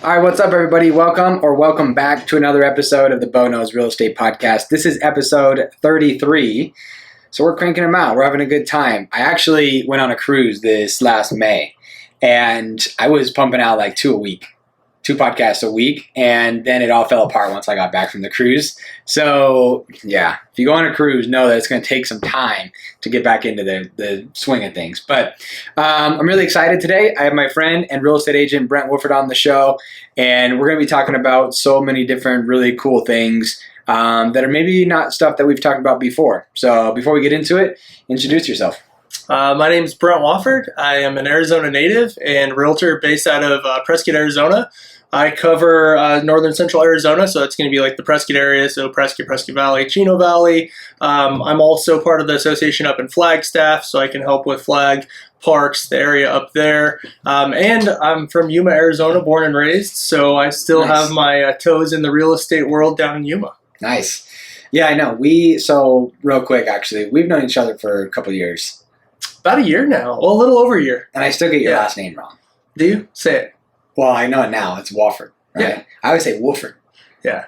All right, what's up, everybody? Welcome back to another episode of the Bo Knows Real Estate Podcast. This is episode 33, so we're cranking them out. We're having a good time. I actually went on a cruise this last May, and I was pumping out like two podcasts a week, and then it all fell apart once I got back from the cruise. So, yeah, if you go on a cruise, know that it's going to take some time to get back into the swing of things. But I'm really excited today. I have my friend and real estate agent, Brent Wofford, on the show, and we're going to be talking about so many different really cool things that are maybe not stuff that we've talked about before. So before we get into it, introduce yourself. My name is Brent Wofford. I am an Arizona native and realtor based out of Prescott, Arizona. I cover northern central Arizona, so it's going to be like the Prescott area, so Prescott Valley, Chino Valley. I'm also part of the association up in Flagstaff, so I can help with flag parks, the area up there. And I'm from Yuma, Arizona, born and raised, so I still have my toes in the real estate world down in Yuma. Nice. Yeah, I know. So real quick, actually, we've known each other for a couple of years. About a year now. Well, a little over a year. And I still get your last name wrong. Do you? Say it. Well, I know it now. It's Wofford, right? Yeah. I always say Wofford. Yeah.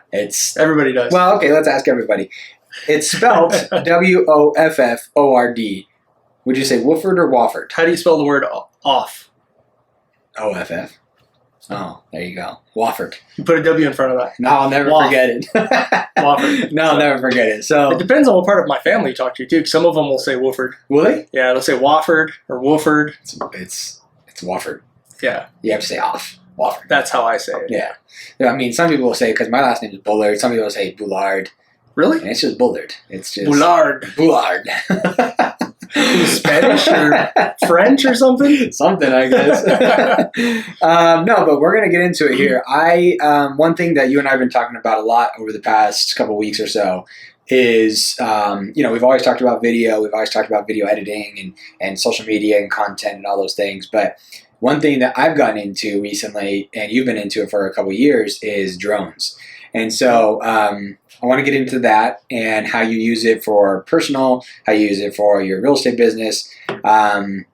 Everybody does. Well, okay, let's ask everybody. It's spelled Wofford. Would you say Wofford or Wofford? How do you spell the word off? OFF. Oh, there you go. Wofford. You put a W in front of that. No, I'll never forget it. Wofford. No, I'll never forget it. So it depends on what part of my family you talk to, too. Some of them will say Wofford. Will they? Yeah, they'll say Wofford or Wofford. It's Wofford. Yeah. You have to say off. Wofford. That's how I say it. Yeah. I mean, some people will say, because my last name is Bullard, some people will say Boulard. Really? And it's just Bullard. It's just Boulard. Spanish or French or something? Something, I guess. No, but we're going to get into it here. One thing that you and I have been talking about a lot over the past couple weeks or so is, we've always talked about video. We've always talked about video editing and social media and content and all those things. But one thing that I've gotten into recently, and you've been into it for a couple of years, is drones. And so I want to get into that and how you use it for personal, how you use it for your real estate business, and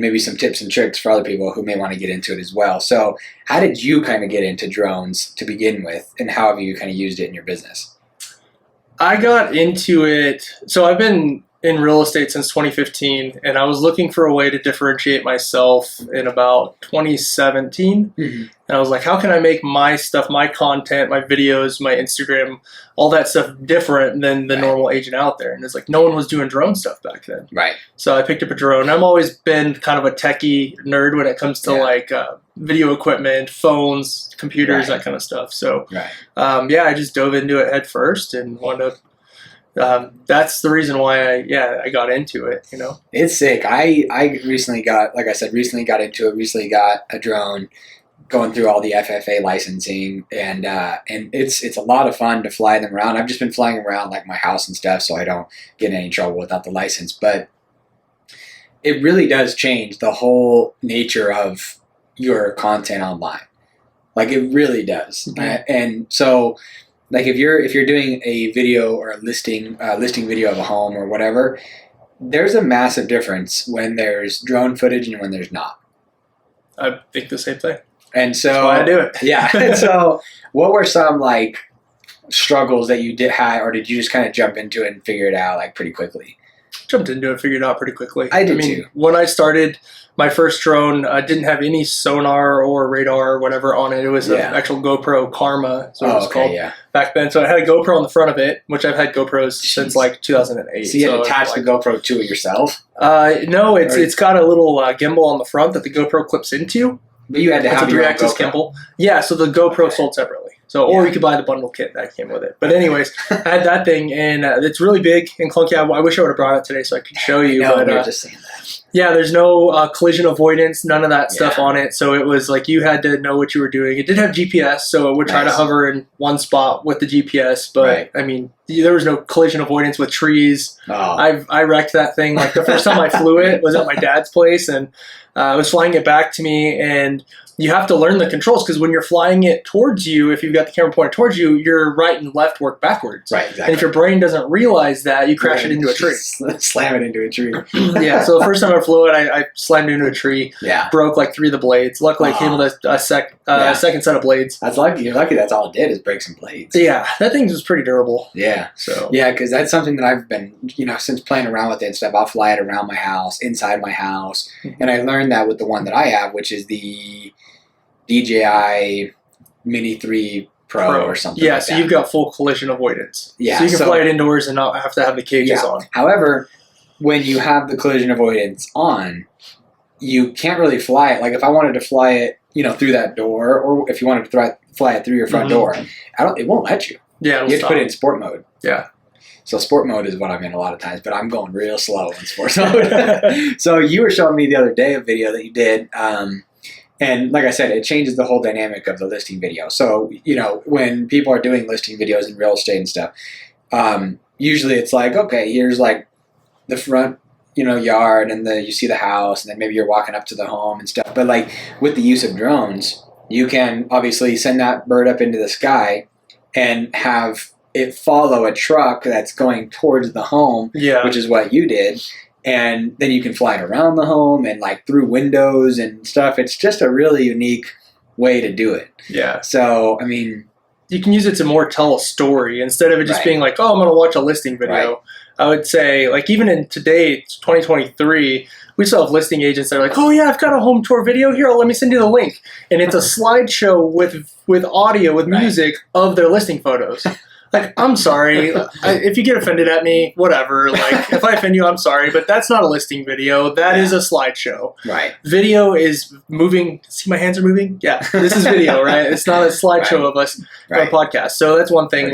maybe some tips and tricks for other people who may want to get into it as well. So how did you kind of get into drones to begin with, and how have you kind of used it in your business? I got into it, so I've been in real estate since 2015, and I was looking for a way to differentiate myself in about 2017. Mm-hmm. And I was like, how can I make my stuff, my content, my videos, my Instagram, all that stuff different than the normal agent out there? And it's like, no one was doing drone stuff back then. Right. So I picked up a drone. I've always been kind of a techie nerd when it comes to video equipment, phones, computers, that kind of stuff. So I just dove into it head first and wanted to. That's the reason why I got into it, It's sick. I recently got into it, recently got a drone, going through all the FFA licensing, and it's a lot of fun to fly them around. I've just been flying around like my house and stuff, so I don't get in any trouble without the license. But it really does change the whole nature of your content online. Like, it really does. Mm-hmm. And so, like, if you're doing a video or a listing video of a home or whatever, there's a massive difference when there's drone footage and when there's not. I think the same thing. And so that's why I do it. Yeah. And so what were some like struggles that you had, or did you just kind of jump into it and figure it out like pretty quickly? Jumped into it, figured it out pretty quickly. I mean, too. When I started, my first drone didn't have any sonar or radar or whatever on it. It was an actual GoPro Karma, so it was called back then. So I had a GoPro on the front of it, which I've had GoPros since like 2008. So you had attached the GoPro to it yourself? No, it's got a little gimbal on the front that the GoPro clips into. But you had to have a 3-axis gimbal. Yeah, so the GoPro sold separately. So, or you could buy the bundle kit that came with it. But anyways, I had that thing, and it's really big and clunky. I wish I would have brought it today so I could show you. No, you're just saying that. Yeah, there's no collision avoidance, none of that stuff on it. So it was like you had to know what you were doing. It did have GPS, so it would try to hover in one spot with the GPS. But, I mean, there was no collision avoidance with trees. Oh. I wrecked that thing. Like, the first time I flew it was at my dad's place, and I was flying it back to me, and you have to learn the controls, because when you're flying it towards you, if you've got the camera pointed towards you, your right and left work backwards. Right, exactly. And if your brain doesn't realize that, you crash it into a tree. Slam it into a tree. Yeah, so the first time I flew it, I slammed into a tree, broke like 3 of the blades. Luckily, I came with a second set of blades. That's lucky. You're lucky that's all it did is break some blades. Yeah, that thing was pretty durable. Yeah. So yeah, because that's something that I've been, since playing around with it and stuff, I'll fly it around my house, inside my house. And I learned that with the one that I have, which is the DJI Mini 3 Pro or something like so that. you've got full collision avoidance. Yeah. So you can fly it indoors and not have to have the cages on. However, when you have the collision avoidance on, you can't really fly it. Like if I wanted to fly it, through that door, or if you wanted to fly it through your front door, it won't let you. Yeah, you have to put it in sport mode. Yeah. So sport mode is what I'm in a lot of times, but I'm going real slow in sport mode. So you were showing me the other day a video that you did, and like I said, it changes the whole dynamic of the listing video. So, when people are doing listing videos in real estate and stuff, usually it's like, okay, here's like the front, yard, and you see the house, and then maybe you're walking up to the home and stuff. But like with the use of drones, you can obviously send that bird up into the sky and have it follow a truck that's going towards the home, which is what you did. And then you can fly it around the home and like through windows and stuff. It's just a really unique way to do it. Yeah. So, I mean, you can use it to more tell a story instead of it just being like, oh, I'm going to watch a listing video. Right. I would say, like, even in today, 2023, we still have listing agents that are like, oh yeah, I've got a home tour video here. Let me send you the link. And it's a slideshow with audio, with music of their listing photos. Like, I'm sorry. If you get offended at me, whatever. Like, if I offend you, I'm sorry. But that's not a listing video. That is a slideshow. Right. Video is moving. See, my hands are moving? Yeah. This is video, right? It's not a slideshow of us on a podcast. So that's one thing.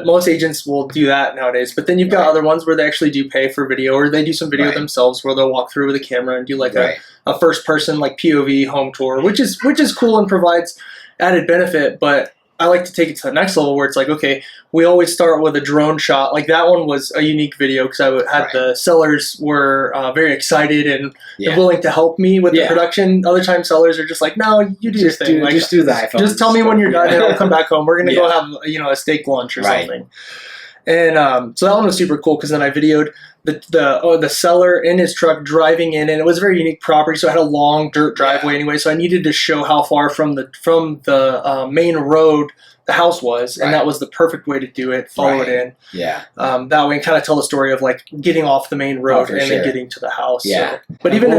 Most agents will do that nowadays. But then you've got other ones where they actually do pay for video, or they do some video themselves where they'll walk through with a camera and do like a first person, like POV home tour, which is cool and provides added benefit. But I like to take it to the next level where it's like, okay, we always start with a drone shot. Like that one was a unique video because I had the sellers were very excited and willing to help me with the production. Other times sellers are just like, no, you do your thing. Just do the iPhone. Just tell me when you're done and I'll come back home. We're going to go have a steak lunch or something. And so that one was super cool because then I videoed the seller in his truck driving in, and it was a very unique property. So it had a long dirt driveway anyway. So I needed to show how far from the main road the house was, and that was the perfect way to do it. Follow it in, that way, and kind of tell the story of like getting off the main road and then getting to the house. Yeah, so. But even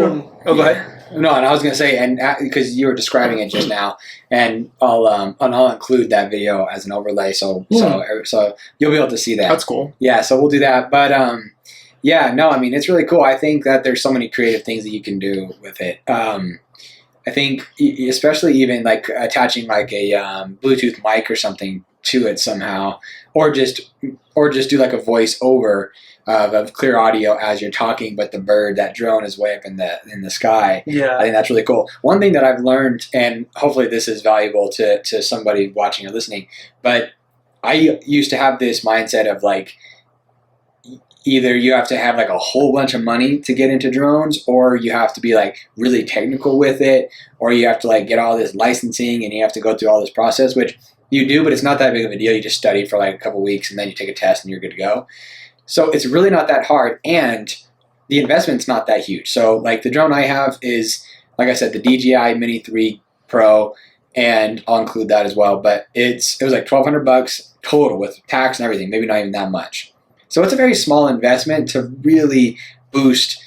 go ahead. No, and I was gonna say, and because you were describing it just now, and I'll include that video as an overlay, so you'll be able to see that. That's cool. Yeah, so we'll do that, but I mean, it's really cool. I think that there's so many creative things that you can do with it. I think, especially even like attaching like a Bluetooth mic or something to it somehow, or just do like a voice over of clear audio as you're talking, but that drone is way up in the sky. Yeah, I think that's really cool. One thing that I've learned, and hopefully this is valuable to somebody watching or listening, but I used to have this mindset of like, either you have to have like a whole bunch of money to get into drones, or you have to be like really technical with it, or you have to like get all this licensing and you have to go through all this process, which you do, but it's not that big of a deal. You just study for like a couple weeks and then you take a test and you're good to go. So it's really not that hard, and the investment's not that huge. So like the drone I have is, like I said, the DJI Mini 3 Pro, and I'll include that as well, but it was like $1,200 total with tax and everything, maybe not even that much. So it's a very small investment to really boost,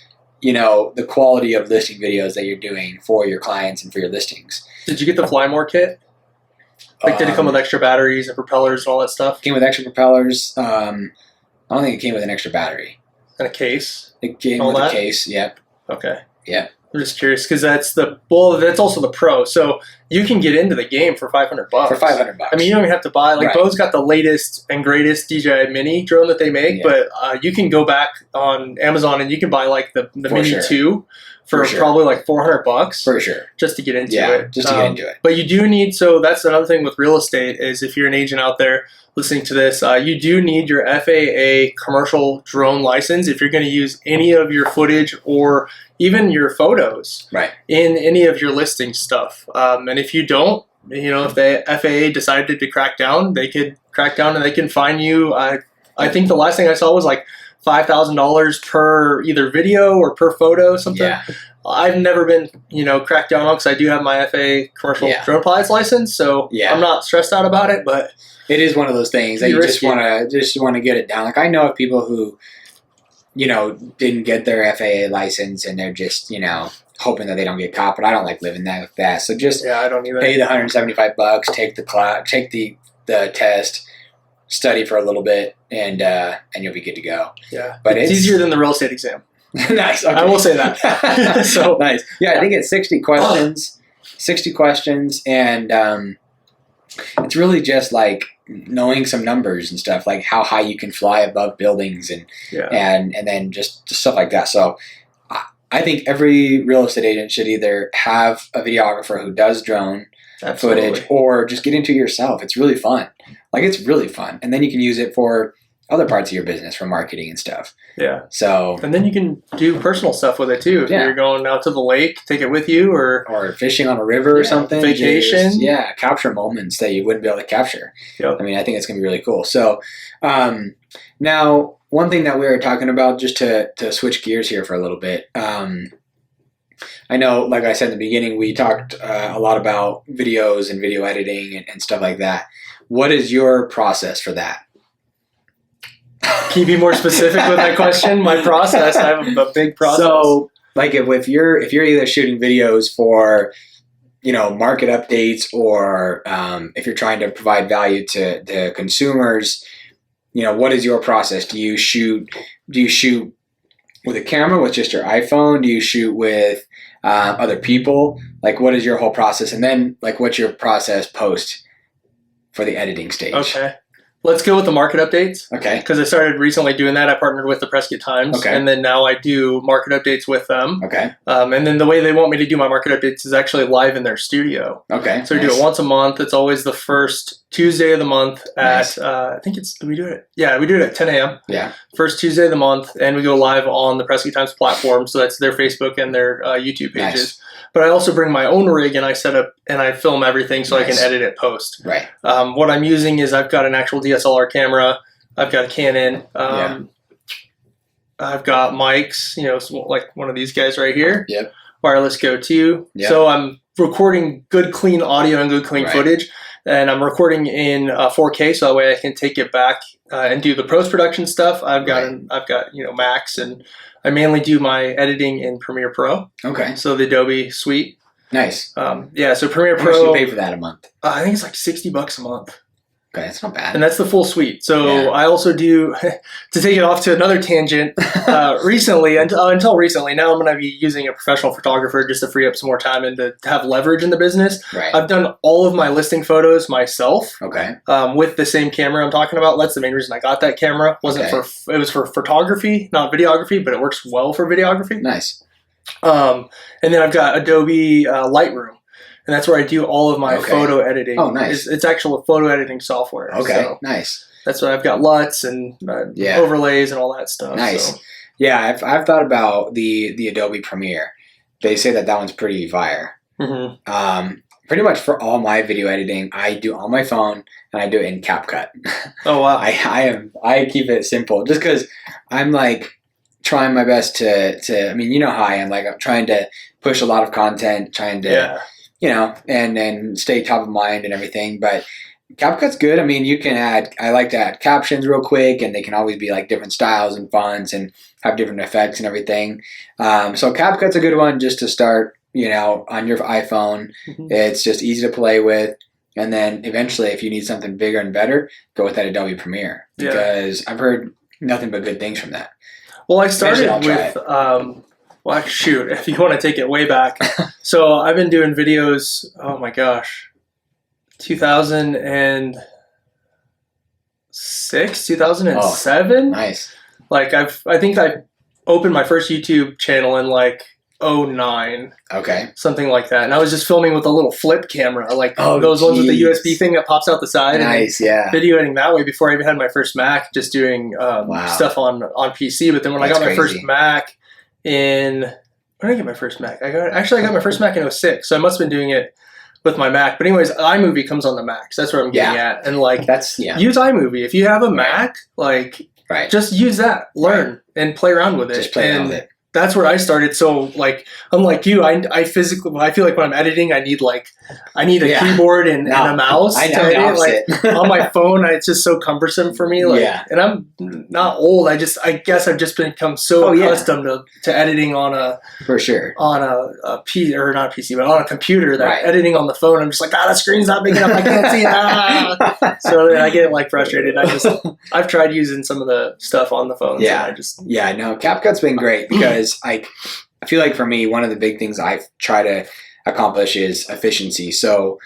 the quality of listing videos that you're doing for your clients and for your listings. Did you get the Fly More kit? Like, did it come with extra batteries and propellers and all that stuff? Came with extra propellers. I don't think it came with an extra battery. And a case? It came with a case, yep. Okay. Yeah. I'm just curious because that's also the Pro. So you can get into the game for $500. For $500. I mean, you don't even have to buy, like Bo's got the latest and greatest DJI Mini drone that they make, but you can go back on Amazon and you can buy like the Mini 2 for sure. probably like $400 For sure. just to get into it. Just to get into it. But you do need, so that's another thing with real estate is if you're an agent out there listening to this, you do need your FAA commercial drone license if you're going to use any of your footage or even your photos in any of your listing stuff. And if you don't, if the FAA decided to crack down, they could crack down and they can fine you. I think the last thing I saw was like $5,000 per either video or per photo, something. Yeah. I've never been, cracked down on because I do have my FAA commercial drone pilots license, so I'm not stressed out about it. But it is one of those things that you just want to get it down. Like I know of people who, didn't get their FAA license and they're just, hoping that they don't get caught. But I don't like living that fast. So just I don't either. Pay the $175, take the class, take the test, study for a little bit, and you'll be good to go. Yeah, but it's easier than the real estate exam. Nice. Okay. I will say that. So nice. Yeah, I think it's 60 questions. 60 questions, and it's really just like knowing some numbers and stuff, like how high you can fly above buildings and then just stuff like that. So I think every real estate agent should either have a videographer who does drone footage or just get into it yourself. It's really fun. Like it's really fun. And then you can use it for other parts of your business for marketing and stuff. Yeah. So and then you can do personal stuff with it too. If you're going out to the lake, take it with you, or fishing on a river or something. Vacation. Just, capture moments that you wouldn't be able to capture. Yep. I mean, I think it's gonna be really cool. So now one thing that we were talking about, just to switch gears here for a little bit. I know, like I said in the beginning, we talked a lot about videos and video editing and stuff like that. What is your process for that? Can you be more specific with that question? My process, I have a big process. So, like if you're either shooting videos for, market updates or if you're trying to provide value to consumers, what is your process? Do you shoot with a camera with just your iPhone? Do you shoot with other people? Like, what is your whole process? And then, like, what's your process post for the editing stage? Okay. Let's go with the market updates. Okay. Because I started recently doing that. I partnered with the Prescott Times. Okay. And then now I do market updates with them. Okay. And then the way they want me to do my market updates is actually live in their studio. Okay. So we do it once a month. It's always the first Tuesday of the month at, I think do we do it? Yeah, we do it at 10 a.m. Yeah. First Tuesday of the month. And we go live on the Prescott Times platform. So that's their Facebook and their YouTube pages. Nice. But I also bring my own rig and I set up and I film everything so I can edit it post. Right. What I'm using is I've got an actual DSLR camera. I've got a Canon. I've got mics, like one of these guys right here. Yep. Wireless Go 2. Yep. So I'm recording good, clean audio and good, clean footage. And I'm recording in 4K so that way I can take it back and do the post-production stuff. I've got Max, and I mainly do my editing in Premiere Pro. Okay. So the Adobe suite. Nice. So Premiere Pro. How much do you pay for that a month? I think it's like $60 a month. Okay, that's not bad. And that's the full suite. So I also do, to take it off to another tangent, recently, until recently, now I'm going to be using a professional photographer just to free up some more time and to have leverage in the business. Right. I've done all of my listing photos myself. Okay. With the same camera I'm talking about. That's the main reason I got that camera. It was for photography, not videography, but it works well for videography. Nice. And then I've got Adobe Lightroom. And that's where I do all of my photo editing. Oh, nice. It's actual photo editing software. Okay, so nice. that's why I've got LUTs and overlays and all that stuff. Nice. So. Yeah, I've thought about the Adobe Premiere. They say that one's pretty fire. Mm-hmm. Pretty much for all my video editing, I do on my phone and I do it in CapCut. Oh wow! I keep it simple just because I'm like trying my best to. I mean, you know how I am. Like I'm trying to push a lot of content, trying to. And stay top of mind and everything. But CapCut's good. I mean, I like to add captions real quick, and they can always be like different styles and fonts and have different effects and everything. So CapCut's a good one just to start, on your iPhone. Mm-hmm. It's just easy to play with. And then eventually, if you need something bigger and better, go with that Adobe Premiere because I've heard nothing but good things from that. Well, I started with... Well, shoot, if you want to take it way back. So I've been doing videos, oh my gosh, 2006, 2007. Nice. Like I think I opened my first YouTube channel in like 09, Okay. something like that. And I was just filming with a little flip camera, like Oh, those ones with the geez. USB thing that pops out the side. Nice, yeah. Video editing that way before I even had my first Mac, just doing Wow. stuff on PC. But then when I That's got my first crazy. Mac when did I get my first Mac? I got my first Mac in 06, so I must have been doing it with my Mac. But anyways, iMovie comes on the Mac, so that's where I'm getting at. And like, That's, yeah. use iMovie. If you have a Mac, like, Right. just use that, learn, and play around with it. Just play around with it. That's where I started. So like, unlike you, I physically, I feel like when I'm editing, I need a Yeah. keyboard and a mouse. I to know the edit. opposite. On my phone, it's just so cumbersome for me. Like, Yeah. and I'm not old. I guess I've just become so accustomed to editing on a For sure. on a P or not a PC, but on a computer. That Right. editing on the phone, I'm just like, the screen's not big enough. I can't see it. So then I get like frustrated. I've tried using some of the stuff on the phone. Yeah. And Yeah, no, CapCut's been great because I feel like for me, one of the big things I try to accomplish is efficiency. So,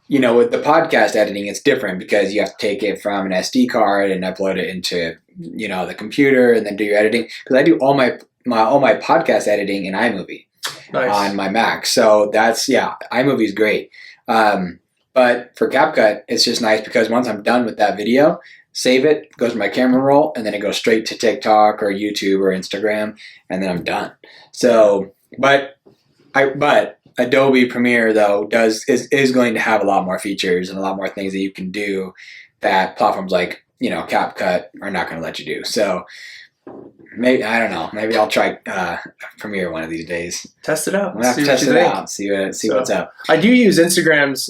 with the podcast editing, it's different because you have to take it from an SD card and upload it into, the computer and then do your editing. Because I do all my podcast editing in iMovie on my Mac. So that's, iMovie is great. But for CapCut, it's just nice because once I'm done with that video, save it, goes to my camera roll, and then it goes straight to TikTok or YouTube or Instagram, and then I'm done. So, but Adobe Premiere though is going to have a lot more features and a lot more things that you can do that platforms like CapCut are not going to let you do. So maybe, I don't know, maybe I'll try Premiere one of these days. Test it out. We'll have to test it out. See what's up. I do use Instagram's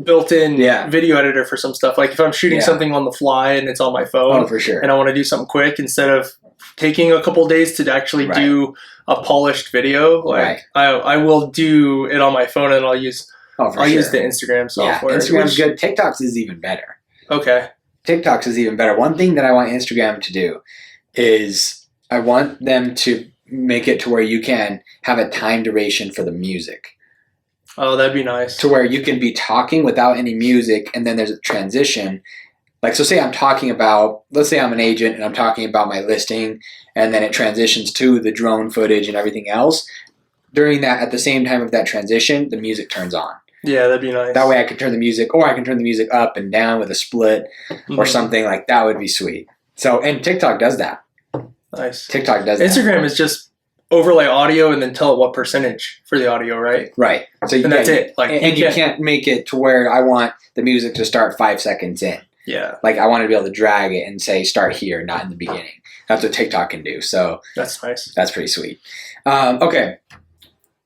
built-in video editor for some stuff. Like if I'm shooting something on the fly and it's on my phone, for sure, and I want to do something quick instead of taking a couple days to actually do a polished video, like I will do it on my phone and I'll use use the Instagram software. Yeah, Instagram's good. TikTok's is even better. Okay. TikTok's is even better. One thing that I want Instagram to do is I want them to make it to where you can have a time duration for the music. Oh, that'd be nice. To where you can be talking without any music and then there's a transition. Like, so say I'm talking about, let's say I'm an agent and I'm talking about my listing and then it transitions to the drone footage and everything else. During that, at the same time of that transition, the music turns on. Yeah, that'd be nice. That way I can turn the music, or I can turn the music up and down with a split or something like that would be sweet. So, and TikTok does that. Nice. TikTok does that. Instagram is just overlay audio and then tell it what percentage for the audio, right? Right. So and that's it. Like, you can't make it to where I want the music to start 5 seconds in. Yeah. Like I want to be able to drag it and say start here, not in the beginning. That's what TikTok can do. So that's nice. That's pretty sweet. Okay.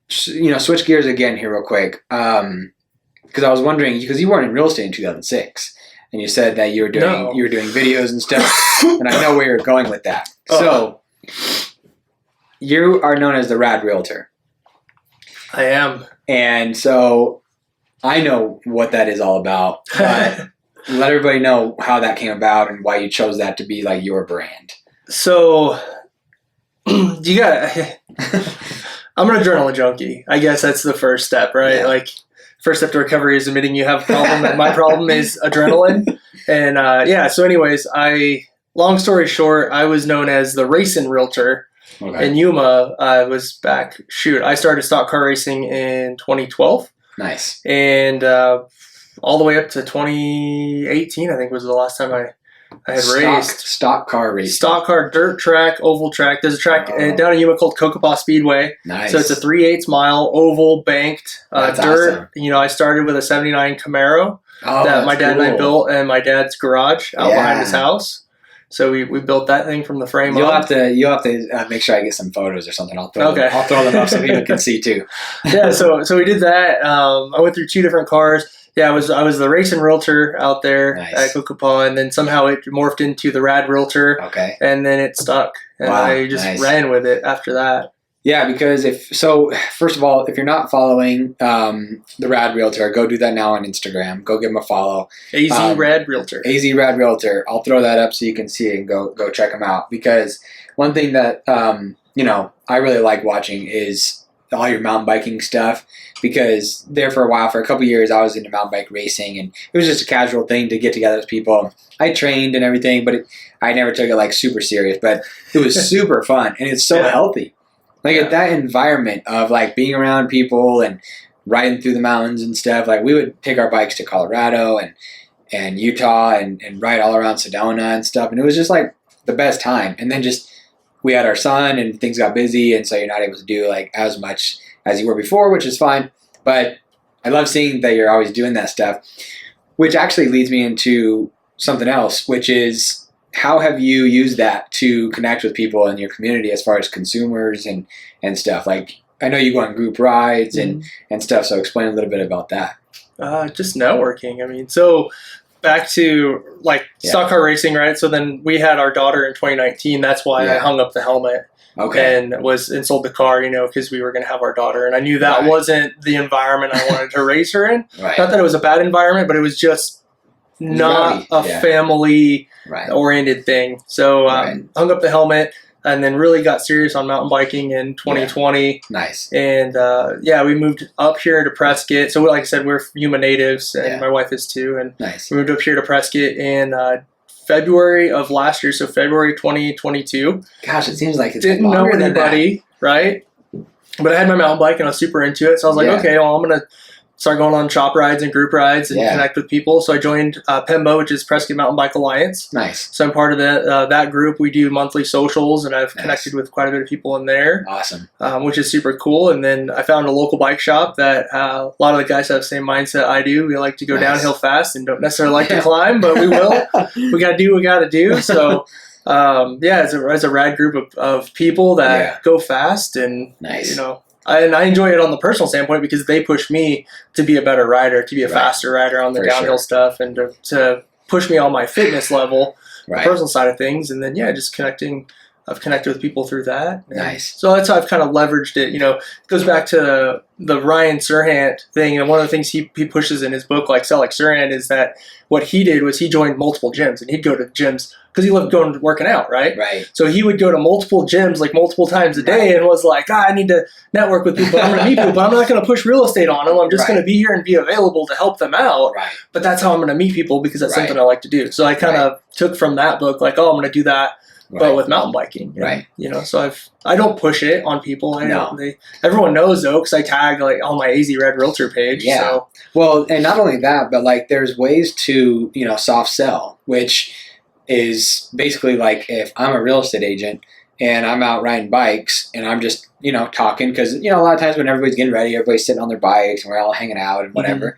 Switch gears again here real quick. Because I was wondering, because you weren't in real estate in 2006, and you said that you were doing videos and stuff, and I know where you're going with that. So you are known as the Rad Realtor. I am. And so I know what that is all about, but let everybody know how that came about and why you chose that to be like your brand. So I'm an adrenaline junkie. I guess that's the first step, right? Yeah. Like first step to recovery is admitting you have a problem, and my problem is adrenaline. And so anyways, long story short, I was known as the racing realtor. Okay. In Yuma. I started stock car racing in 2012. Nice. And all the way up to 2018, I think was the last time I had raced. Stock car racing. Stock car, dirt track, oval track. There's a track down in Yuma called Kokopa Speedway. Nice. So it's a 3/8 mile oval banked That's dirt. awesome. I started with a 79 Camaro that my dad and I built in my dad's garage out behind his house. So we built that thing from the frame up. You'll have to make sure I get some photos or something. I'll throw them up so people can see too. Yeah, so we did that. I went through 2 different cars. Yeah, I was the racing realtor out there at Kokopa, and then somehow it morphed into the Rad Realtor. Okay. And then it stuck, and I just ran with it after that. Yeah, because first of all, if you're not following the Rad Realtor, go do that now on Instagram. Go give him a follow. AZ Rad Realtor. AZ Rad Realtor. I'll throw that up so you can see it and go check them out. Because one thing that I really like watching is all your mountain biking stuff. Because there for a while, for a couple of years, I was into mountain bike racing, and it was just a casual thing to get together with people. I trained and everything, but I never took it like super serious. But it was super fun, and it's so healthy. Like that environment of like being around people and riding through the mountains and stuff. Like we would take our bikes to Colorado and Utah and ride all around Sedona and stuff. And it was just like the best time. And then just we had our son and things got busy. And so you're not able to do like as much as you were before, which is fine. But I love seeing that you're always doing that stuff, which actually leads me into something else, which is how have you used that to connect with people in your community as far as consumers and stuff? Like, I know you go on group rides and stuff, so explain a little bit about that. Just networking. I mean, so back to like stock car racing, right? So then we had our daughter in 2019. That's why I hung up the helmet. Okay. And sold the car, because we were going to have our daughter. And I knew that wasn't the environment I wanted to race her in. Right. Not that it was a bad environment, but it was just not a family-oriented thing. So hung up the helmet and then really got serious on mountain biking in 2020. Yeah. Nice. And we moved up here to Prescott. So like I said, we're Yuma natives, and my wife is too. And we moved up here to Prescott in February of last year, so February 2022. Gosh, it seems like it's didn't know anybody, right? But I had my mountain bike and I was super into it, so I was like, okay, well, I'm gonna start going on shop rides and group rides and connect with people. So I joined PEMBO, which is Prescott Mountain Bike Alliance. Nice. So I'm part of that group. We do monthly socials, and I've connected with quite a bit of people in there. Awesome. Which is super cool. And then I found a local bike shop that a lot of the guys have the same mindset I do. We like to go downhill fast and don't necessarily like to climb, but we will. We got to do what we got to do. So it's a rad group of people that go fast and, and I enjoy it on the personal standpoint because they push me to be a better rider, to be a faster rider on the downhill stuff, and to push me on my fitness level, the personal side of things. And then, just connecting. I've connected with people through that. Nice. So that's how I've kind of leveraged it. It goes back to the Ryan Serhant thing. And one of the things he pushes in his book, like Sell Like Serhant, is that what he did was he joined multiple gyms, and he'd go to gyms because he loved working out, right? Right. So he would go to multiple gyms like multiple times a day and was like, I need to network with people. I'm going to meet people, but I'm not going to push real estate on them. I'm just going to be here and be available to help them out. Right. But that's how I'm going to meet people because that's something I like to do. So I kind of took from that book, like, I'm going to do that. But with mountain biking, so I don't push it on people. Everyone knows though, because I tag like on my AZ Red Realtor page. Yeah. So. Well, and not only that, but like there's ways to soft sell, which is basically like if I'm a real estate agent and I'm out riding bikes and I'm just talking because a lot of times when everybody's getting ready, everybody's sitting on their bikes and we're all hanging out and whatever,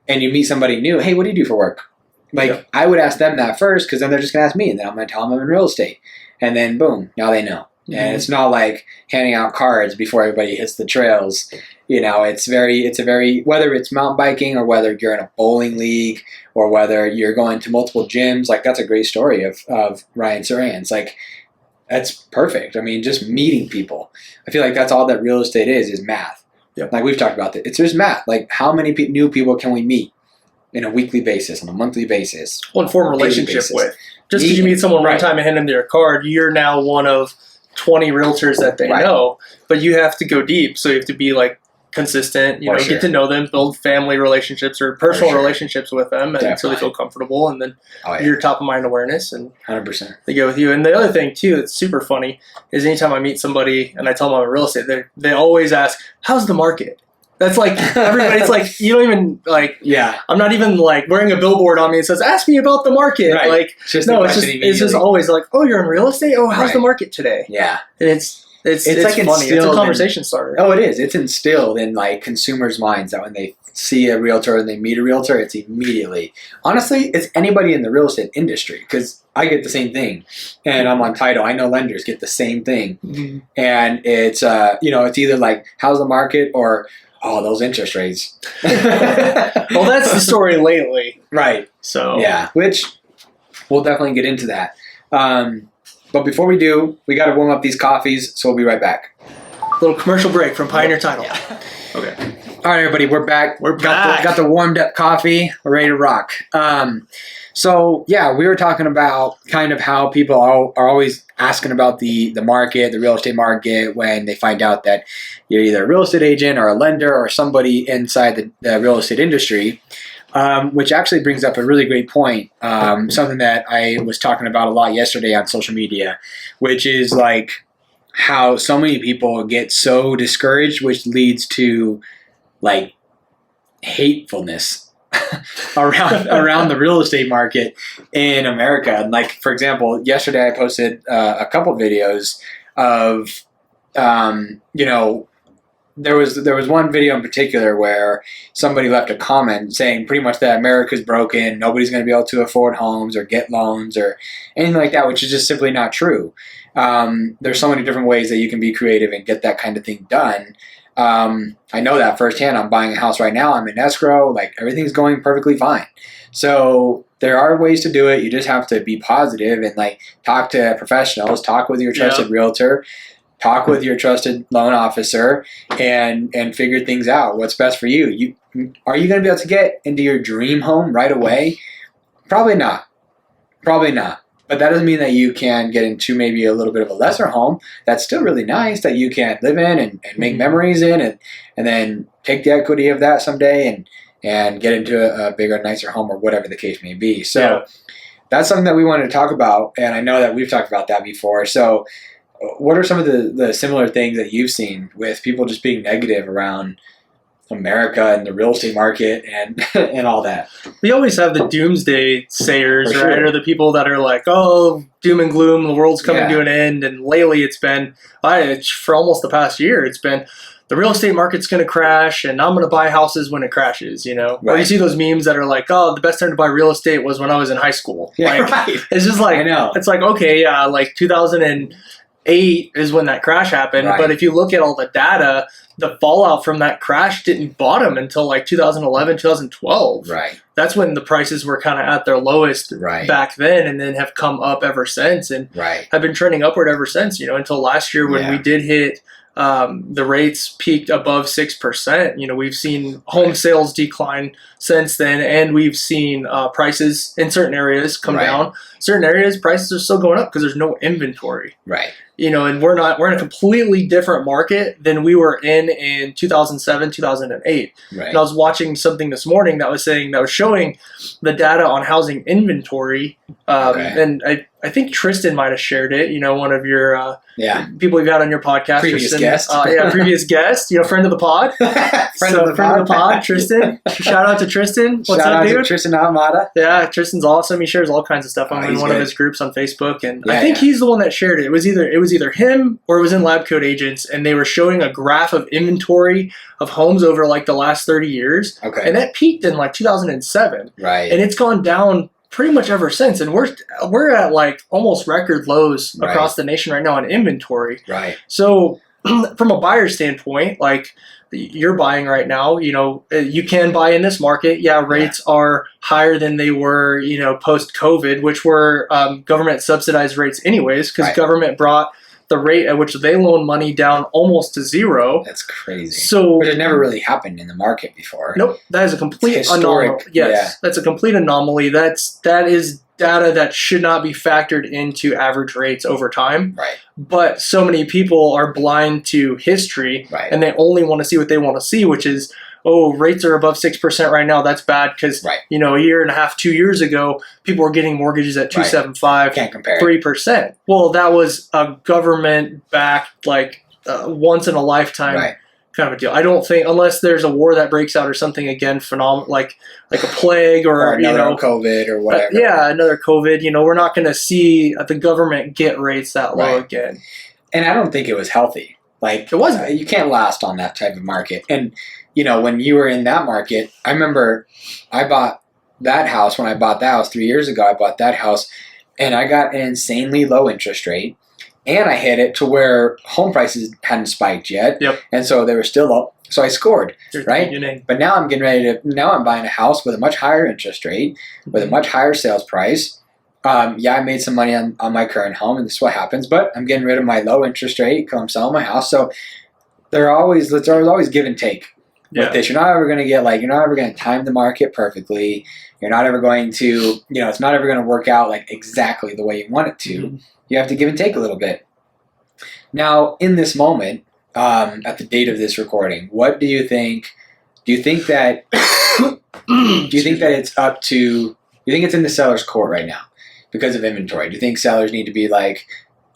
and you meet somebody new. Hey, what do you do for work? Like, I would ask them that first because then they're just going to ask me, and then I'm going to tell them I'm in real estate. And then, boom, now they know. Mm-hmm. And it's not like handing out cards before everybody hits the trails. It's a very, whether it's mountain biking or whether you're in a bowling league or whether you're going to multiple gyms, like, that's a great story of Ryan Serhant's. Like, that's perfect. I mean, just meeting people. I feel like that's all that real estate is math. Yep. Like, we've talked about it. It's just math. Like, how many new people can we meet? In a weekly basis, on a monthly basis. Well, and form a relationship with. Just because you meet someone one time and hand them their card, you're now one of 20 realtors that they know. But you have to go deep, so you have to be like consistent. Get to know them, build family relationships or personal relationships with them, and so they feel comfortable. And then your top of mind awareness, and 100%. They go with you. And the other thing too that's super funny is anytime I meet somebody and I tell them I'm in real estate, they always ask, "How's the market?" That's like everybody. It's like you don't even like. Yeah. I'm not even like wearing a billboard on me that says "Ask me about the market." Right. Like it's just always like, "Oh, you're in real estate. Oh, how's the market today?" Yeah. And it's like funny. It's a conversation starter. Oh, it is. It's instilled in like consumers' minds that when they see a realtor and they meet a realtor, it's immediately. Honestly, it's anybody in the real estate industry because I get the same thing, and I'm on title. I know lenders get the same thing, and it's it's either like how's the market or oh, those interest rates. Well, that's the story lately. Right. So yeah, which we'll definitely get into that. But before we do, we got to warm up these coffees, so we'll be right back. Little commercial break from Pioneer Title. Yeah. Okay. All right, everybody, we're back. Got the warmed up coffee. We're ready to rock. So yeah, we were talking about kind of how people are always asking about the market, the real estate market, when they find out that you're either a real estate agent or a lender or somebody inside the real estate industry, which actually brings up a really great point, something that I was talking about a lot yesterday on social media, which is like how so many people get so discouraged, which leads to like hatefulness around the real estate market in America. And like, for example, yesterday I posted a couple videos of, there was one video in particular where somebody left a comment saying pretty much that America's broken, nobody's going to be able to afford homes or get loans or anything like that, which is just simply not true. There's so many different ways that you can be creative and get that kind of thing done. I know that firsthand. I'm buying a house right now. I'm in escrow. Like, everything's going perfectly fine. So there are ways to do it. You just have to be positive and like talk to professionals, talk with your trusted realtor, talk with your trusted loan officer, and figure things out. What's best for you? Are you going to be able to get into your dream home right away? Probably not. But that doesn't mean that you can get into maybe a little bit of a lesser home that's still really nice that you can live in and make memories in, and then take the equity of that someday and get into a bigger, nicer home or whatever the case may be. So that's something that we wanted to talk about, and I know that we've talked about that before. So what are some of the similar things that you've seen with people just being negative around America and the real estate market and all that? We always have the doomsday sayers, For right? sure. Or the people that are like, oh, doom and gloom, the world's coming to an end. And lately it's been, for almost the past year, it's been, the real estate market's going to crash and I'm going to buy houses when it crashes, Or you see those memes that are like, oh, the best time to buy real estate was when I was in high school. Yeah, like, right. It's just like, I know. It's like, okay, yeah, like 2008 is when that crash happened. Right. But if you look at all the data, the fallout from that crash didn't bottom until like 2011, 2012. Right. That's when the prices were kind of at their lowest back then, and then have come up ever since, and have been trending upward ever since, until last year when we did hit the rates peaked above 6%. We've seen home sales decline since then, and we've seen prices in certain areas come down. Certain areas, prices are still going up because there's no inventory. Right. And we're in a completely different market than we were in 2007, 2008. Right. And I was watching something this morning that was showing the data on housing inventory. And I think Tristan might have shared it, one of your people you've had on your podcast. Previous Tristan, guest. Previous guest, friend of the pod. friend of the pod, Tristan. Shout out to Tristan. What's Shout up, out dude? to Tristan Ahmada. Yeah, Tristan's awesome. He shares all kinds of stuff. I'm in one of his groups on Facebook, and I think he's the one that shared it. It was either him or it was in Lab Coat Agents, and they were showing a graph of inventory of homes over like the last 30 years. Okay. And that peaked in like 2007. Right. And it's gone down pretty much ever since, and we're at like almost record lows across the nation right now on inventory. Right. So from a buyer standpoint, like you're buying right now, you can buy in this market. Yeah, rates are higher than they were, post COVID, which were government subsidized rates anyways, because government brought the rate at which they loan money down almost to zero. That's crazy. So, but it never really happened in the market before. Nope, that is a complete anomaly. Yes, that's a complete anomaly. That is data that should not be factored into average rates over time. Right. But so many people are blind to history, and they only want to see what they want to see, which is, oh, rates are above 6% right now. That's bad because, a year and a half, 2 years ago, people were getting mortgages at 2.75%, Can't compare 3%. Well, that was a government-backed, like, once in a lifetime kind of a deal. I don't think, unless there's a war that breaks out or something again, like a plague or another COVID or whatever. Another COVID. We're not going to see the government get rates that low again. And I don't think it was healthy. Like, it wasn't. You can't last on that type of market. And when you were in that market, I remember I bought that house. When I bought that house 3 years ago, I bought that house and I got an insanely low interest rate. And I hit it to where home prices hadn't spiked yet. Yep. And so they were still up. So I scored, right? But now I'm I'm buying a house with a much higher interest rate, with a much higher sales price. I made some money on my current home, and this is what happens. But I'm getting rid of my low interest rate because I'm selling my house. So there's always give and take with this. You're not ever going to time the market perfectly. You're not ever going to, it's not ever going to work out like exactly the way you want it to. Mm-hmm. You have to give and take a little bit. Now, in this moment, at the date of this recording, what do you think? Do you think that it's up to? Do you think it's in the seller's court right now because of inventory? Do you think sellers need to be like,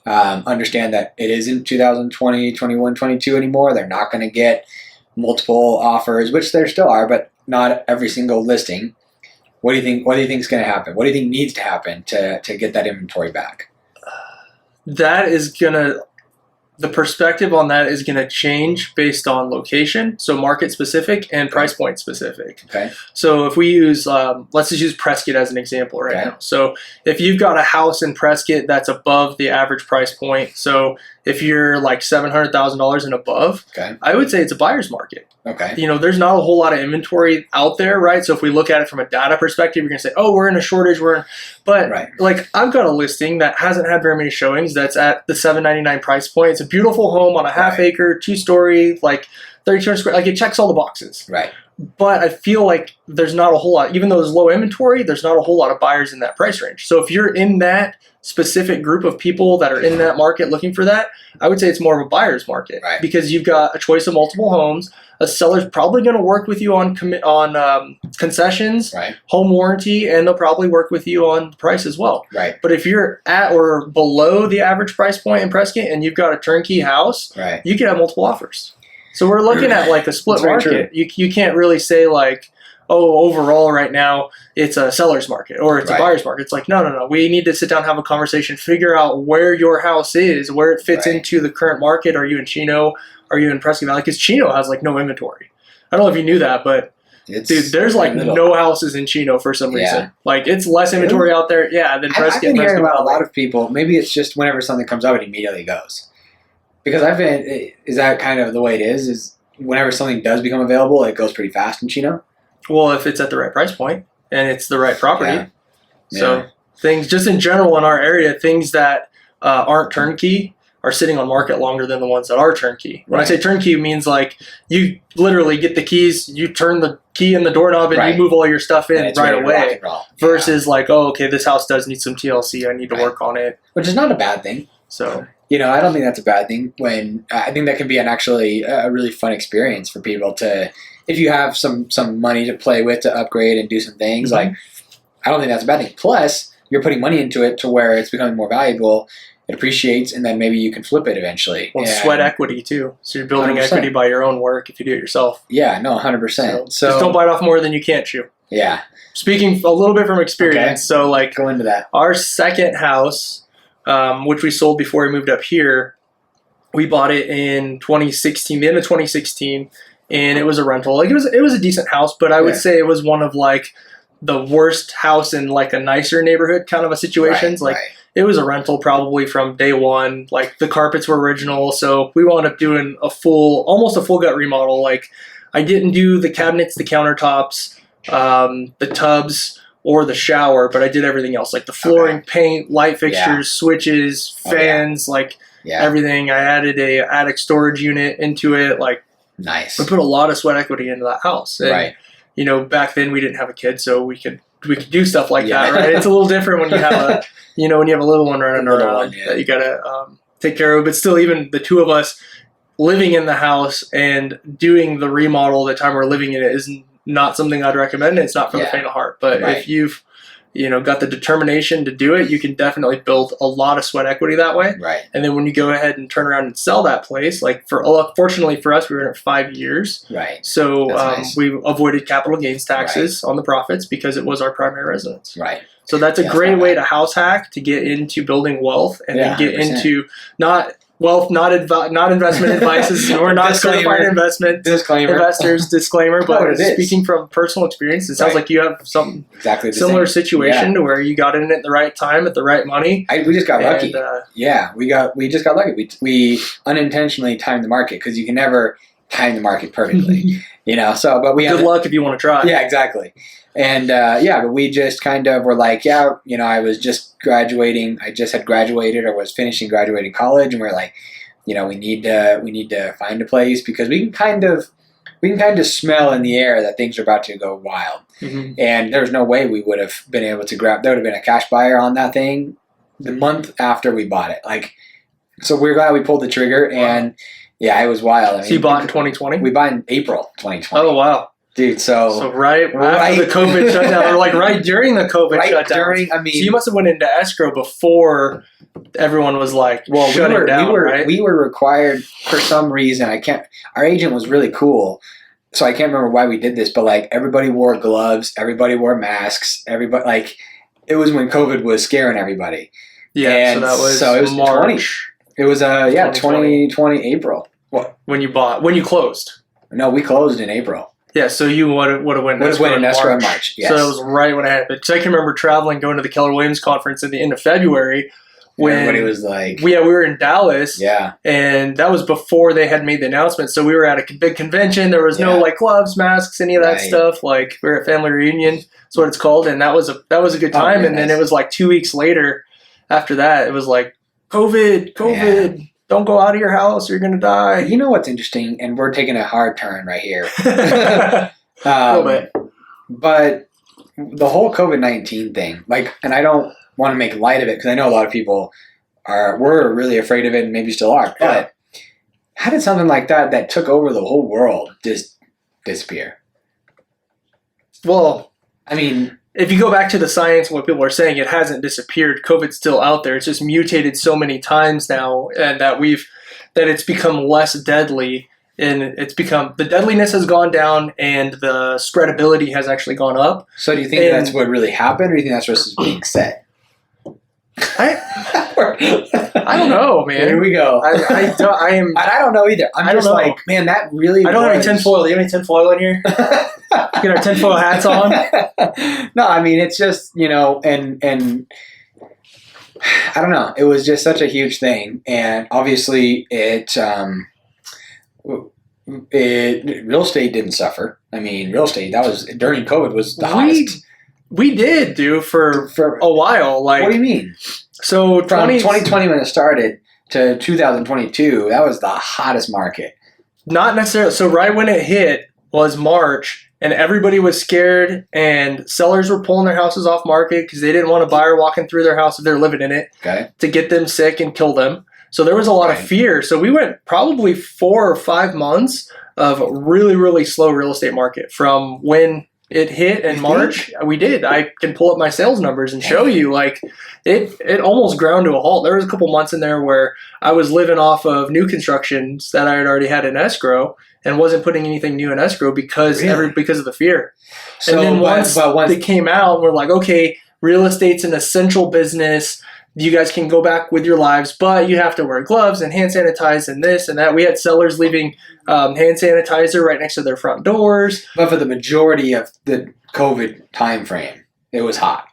understand that it isn't 2020, 21, 22 anymore. They're not going to get multiple offers, which there still are, but not every single listing. What do you think? What do you think is going to happen? What do you think needs to happen to get that inventory back? That is gonna. The perspective on that is going to change based on location, so market specific and price point specific. Okay. So if we use, let's just use Prescott as an example right now. So if you've got a house in Prescott that's above the average price point, so if you're like $700,000 and above, I would say it's a buyer's market. Okay. There's not a whole lot of inventory out there, right? So if we look at it from a data perspective, you're going to say, oh, we're in a shortage. But like I've got a listing that hasn't had very many showings that's at the $799 price point. It's a beautiful home on a half acre, 2-story, like 32 square, like it checks all the boxes. Right. But I feel like there's not a whole lot, even though there's low inventory, there's not a whole lot of buyers in that price range. So if you're in that specific group of people that are in that market looking for that, I would say it's more of a buyer's market because you've got a choice of multiple homes. A seller's probably going to work with you on concessions, home warranty, and they'll probably work with you on price as well. Right. But if you're at or below the average price point in Prescott and you've got a turnkey house, you can have multiple offers. So we're looking at like a split market. You can't really say like, oh, overall right now it's a seller's market or it's a buyer's market. It's like, no. We need to sit down, have a conversation, figure out where your house is, where it fits into the current market. Are you in Chino? Are you in Prescott Valley? Because Chino has like no inventory. I don't know if you knew that, but dude, there's like no houses in Chino for some reason. Like it's less inventory out there, than Prescott. I've been hearing about a lot of people. Maybe it's just whenever something comes up, it immediately goes. Because is that kind of the way it is? Is whenever something does become available, it goes pretty fast in Chino? Well, if it's at the right price point and it's the right property. So things just in general in our area, things that aren't turnkey are sitting on market longer than the ones that are turnkey. When I say turnkey, it means like you literally get the keys, you turn the key in the doorknob, and you move all your stuff in right away. Versus like, oh, okay, this house does need some TLC. I need to work on it. Which is not a bad thing. So I don't think that's a bad thing. When I think that can be a really fun experience for people to, if you have some money to play with to upgrade and do some things. Like, I don't think that's a bad thing. Plus, you're putting money into it to where it's becoming more valuable. It appreciates, and then maybe you can flip it eventually. Well, sweat equity too. So you're building 100%. Equity by your own work if you do it yourself. Yeah, no, 100%. So just don't bite off more than you can't chew. Yeah. Speaking a little bit from experience, so like go into that. Our second house, which we sold before we moved up here, we bought it in 2016, the end of 2016, and it was a rental. Like it was a decent house, but I would say it was one of like the worst house in like a nicer neighborhood kind of a situations. It was a rental probably from day one. Like the carpets were original, so we wound up doing almost a full gut remodel. Like I didn't do the cabinets, the countertops, the tubs, or the shower, but I did everything else, like the flooring, paint, light fixtures, switches, fans, everything. I added a attic storage unit into it. Like nice. We put a lot of sweat equity into that house. And, back then we didn't have a kid, so we could do stuff like that, right? It's a little different when you have when you have a little one running around that you gotta take care of. But still, even the two of us living in the house and doing the remodel the time we're living in it is not something I'd recommend. It's not for the faint of heart. But if you've got the determination to do it, you can definitely build a lot of sweat equity that way. Right. And then when you go ahead and turn around and sell that place, like fortunately for us, we were in it 5 years. Right. So we avoided capital gains taxes on the profits because it was our primary residence. Right. So that's a great way to house hack to get into building wealth and then get 100%. Into not investment advice. We're not certified investment investors. Disclaimer, but speaking from personal experience, it sounds like you have some similar situation to where you got in it at the right time at the right money. We just got lucky. We just got lucky. We unintentionally timed the market because you can never time the market perfectly. But we good luck if you want to try. Yeah, exactly. And but we just kind of were like, I was just graduating. I just had graduated or was finishing graduating college, and we're like, we need to find a place because we can kind of smell in the air that things are about to go wild. Mm-hmm. And there's no way we would have been able to grab. There would have been a cash buyer on that thing the month after we bought it. So we're glad we pulled the trigger, and it was wild. So you bought in 2020? We bought in April 2020. Oh wow. Dude, So right after the COVID shutdown, or like right during the COVID shutdown. So you must have went into escrow before everyone was like shutting down, right? We were required for some reason. Our agent was really cool. So I can't remember why we did this, but like everybody wore gloves, everybody wore masks, everybody like it was when COVID was scaring everybody. Yeah, and so it was March. It was 2020 April. What? When you closed? No, we closed in April. Yeah, so you would have went in escrow in March. Yes. So it was right when it happened. Because I can remember traveling, going to the Keller Williams conference at the end of February. When everybody was like... we were in Dallas. Yeah. And that was before they had made the announcement. So we were at a big convention. There was no like gloves, masks, any of that stuff. Like we were at Family Reunion. That's what it's called. And that was a good time. Oh, and then it was like 2 weeks later after that, it was like, COVID. Yeah. Don't go out of your house. You're going to die. You know what's interesting? And we're taking a hard turn right here. A little bit. But the whole COVID-19 thing, like, and I don't want to make light of it because I know a lot of people were really afraid of it and maybe still are. But how did something like that took over the whole world just disappear? Well, I mean... if you go back to the science and what people are saying, it hasn't disappeared. COVID's still out there. It's just mutated so many times now, and that it's become less deadly, and the deadliness has gone down, and the spreadability has actually gone up. So do you think that's what really happened, or do you think that's what's being said? I don't know, man. Here we go. I don't know either. I don't know. Like, man, that really. I don't have any tinfoil. Do you have any tinfoil in here? Get our tinfoil hats on. No, I mean it's just and I don't know. It was just such a huge thing, and obviously real estate didn't suffer. I mean, real estate that was during COVID was the hottest. We did for a while. Like, what do you mean? So from 2020 when it started to 2022, that was the hottest market. Not necessarily. So right when it hit was March, and everybody was scared, and sellers were pulling their houses off market because they didn't want a buyer walking through their house if they're living in it to get them sick and kill them. So there was a lot of fear. So we went probably 4 or 5 months of really, really slow real estate market from when it hit in March. We did. I can pull up my sales numbers and show you, like, it almost ground to a halt. There was a couple months in there where I was living off of new constructions that I had already had in escrow and wasn't putting anything new in escrow because of the fear. So, and then once they came out, we're like, okay, real estate's an essential business. You guys can go back with your lives, but you have to wear gloves and hand sanitize and this and that. We had sellers leaving hand sanitizer right next to their front doors. But for the majority of the COVID time frame, it was hot.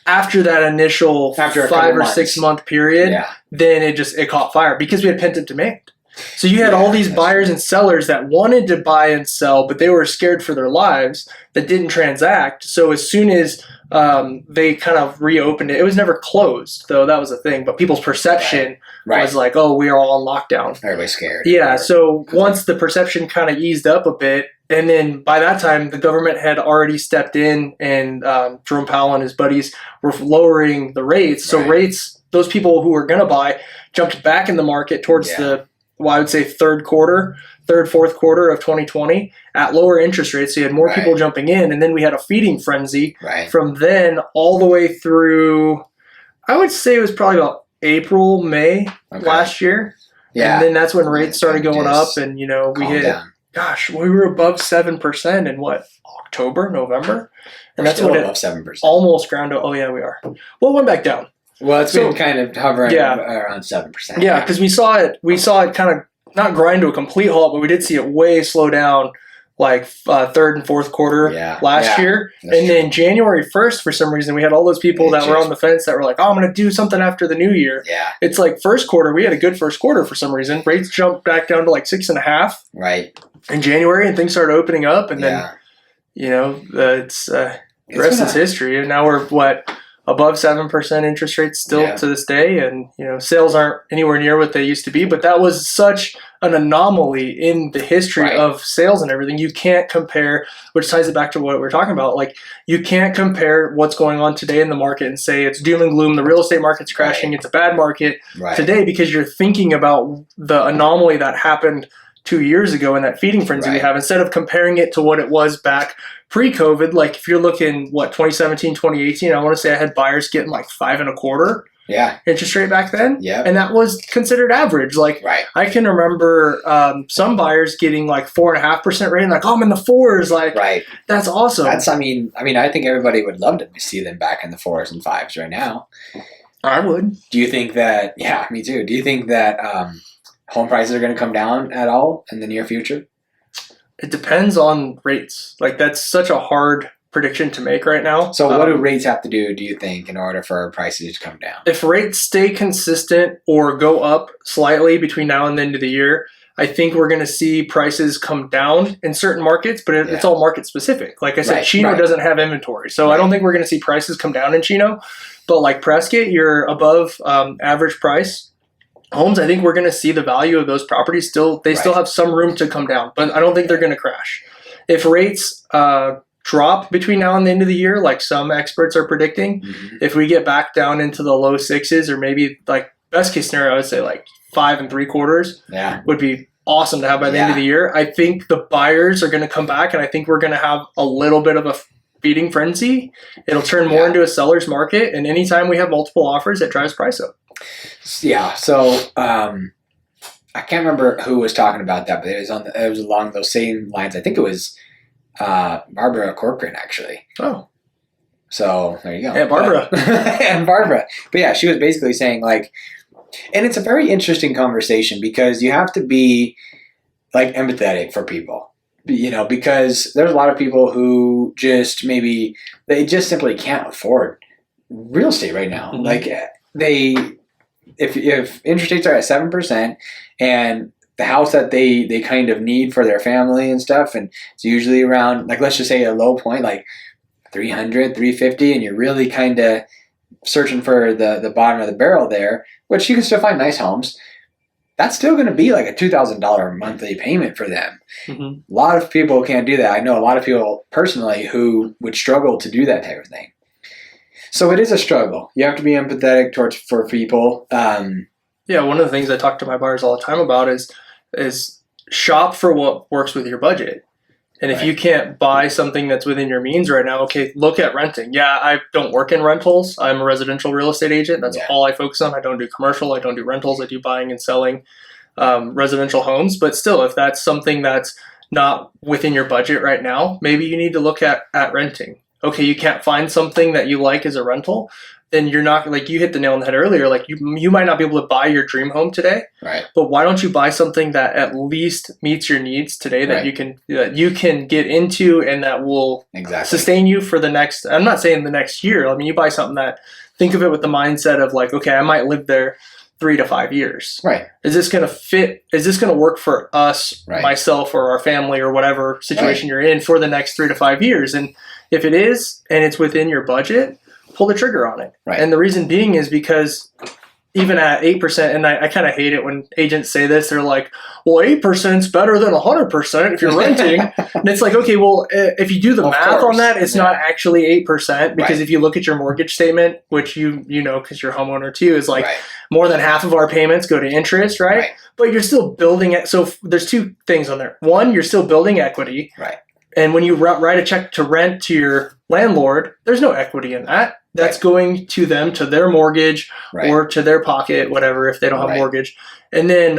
After that initial 5 or 6 month period, then it caught fire because we had pent-up demand. So you had all these buyers and sellers that wanted to buy and sell, but they were scared for their lives that didn't transact. So as soon as they kind of reopened it, it was never closed, though that was a thing. But people's perception was like, oh, we are all on lockdown. Everybody's scared. Yeah, so once the perception kind of eased up a bit, and then by that time, the government had already stepped in, and Jerome Powell and his buddies were lowering the rates. So rates, those people who were going to buy jumped back in the market towards I would say fourth quarter of 2020 at lower interest rates. So you had more people jumping in, and then we had a feeding frenzy from then all the way through, I would say it was probably about April, May last year. Yeah. And then that's when rates started going up, and we hit, we were above 7% in October, November? And that's when above 7%. Almost ground to, we are. Well, it went back down. Well, it's been kind of hovering around 7%. Yeah, because we saw it kind of not grind to a complete halt, but we did see it way slow down, like third and fourth quarter last year. And then January 1st, for some reason, we had all those people that were on the fence that were like, oh, I'm going to do something after the new year. Yeah. It's like first quarter, we had a good first quarter for some reason. Rates jumped back down to like 6.5 in January, and things started opening up. And then, the rest is history. And now we're, above 7% interest rates still to this day, and sales aren't anywhere near what they used to be. But that was such an anomaly in the history of sales and everything. You can't compare, which ties it back to what we're talking about. Like, you can't compare what's going on today in the market and say it's doom and gloom. The real estate market's crashing. It's a bad market today, because you're thinking about the anomaly that happened 2 years ago in that feeding frenzy we have, instead of comparing it to what it was back pre-COVID. Like if you're looking, 2017, 2018, I want to say I had buyers getting like 5.25% interest rate back then. Yeah. And that was considered average. Like I can remember some buyers getting like 4.5% rate and like, oh, I'm in the fours. Like, that's awesome. I mean, I think everybody would love to see them back in the 4s and 5s right now. I would. Do you think that, me too. Do you think that home prices are going to come down at all in the near future? It depends on rates. Like that's such a hard prediction to make right now. So what do rates have to do you think, in order for prices to come down? If rates stay consistent or go up slightly between now and the end of the year, I think we're going to see prices come down in certain markets, but it's all market specific. Like I said, Chino doesn't have inventory. So I don't think we're going to see prices come down in Chino. But like Prescott, you're above average price homes. I think we're going to see the value of those properties still have some room to come down, but I don't think they're going to crash. If rates drop between now and the end of the year, like some experts are predicting, if we get back down into the low 6s, or maybe like best case scenario, I would say like 5.75 would be awesome to have by the end of the year. I think the buyers are going to come back, and I think we're going to have a little bit of a feeding frenzy. It'll turn more into a seller's market, and anytime we have multiple offers, it drives price up. Yeah. So I can't remember who was talking about that, but it was along those same lines. I think it was Barbara Corcoran, actually. Oh. So there you go. And Barbara. And Barbara. But yeah, she was basically saying like, and it's a very interesting conversation, because you have to be like empathetic for people, because there's a lot of people who just they just simply can't afford real estate right now. Like if interest rates are at 7% and the house that they kind of need for their family and stuff, and it's usually around, like, let's just say a low point, like 300, 350, and you're really kind of searching for the bottom of the barrel there, which you can still find nice homes, that's still going to be like a $2,000 monthly payment for them. A lot of people can't do that. I know a lot of people personally who would struggle to do that type of thing. So it is a struggle. You have to be empathetic for people. Yeah, one of the things I talk to my buyers all the time about is shop for what works with your budget. And if you can't buy something that's within your means right now, okay, look at renting. Yeah, I don't work in rentals. I'm a residential real estate agent. That's all I focus on. I don't do commercial. I don't do rentals. I do buying and selling residential homes. But still, if that's something that's not within your budget right now, maybe you need to look at renting. Okay, you can't find something that you like as a rental, then you're not, like you hit the nail on the head earlier, like you might not be able to buy your dream home today, but why don't you buy something that at least meets your needs today, that you can get into and that will sustain you for the next, I'm not saying the next year. I mean, you buy something that, think of it with the mindset of like, okay, I might live there 3 to 5 years. Is this going to fit? Is this going to work for us, myself, or our family, or whatever situation you're in for the next 3 to 5 years? And if it is, and it's within your budget, pull the trigger on it. And the reason being is because even at 8%, and I kind of hate it when agents say this, they're like, well, 8% is better than 100% if you're renting. And it's like, okay, well, if you do the math on that, it's not actually 8%, because if you look at your mortgage statement, which you know, because you're a homeowner too, is like more than half of our payments go to interest, but you're still building it. So there's two things on there. One, you're still building equity. And when you write a check to rent to your landlord, there's no equity in that. That's going to them, to their mortgage or to their pocket, whatever, if they don't have a mortgage. And then,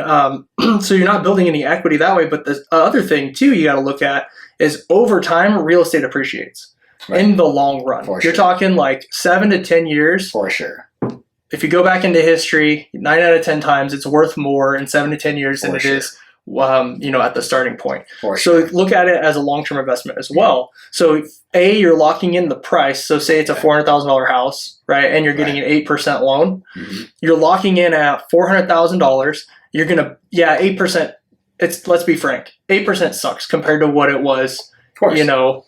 so you're not building any equity that way. But the other thing, too, you got to look at is over time, real estate appreciates in the long run. You're talking like 7 to 10 years. For sure. If you go back into history, 9 out of 10 times, it's worth more in 7 to 10 years than it is at the starting point. So look at it as a long-term investment as well. So you're locking in the price. So say it's a $400,000 house, and you're getting an 8% loan. You're locking in at $400,000. You're going to, 8%. Let's be frank, 8% sucks compared to what it was,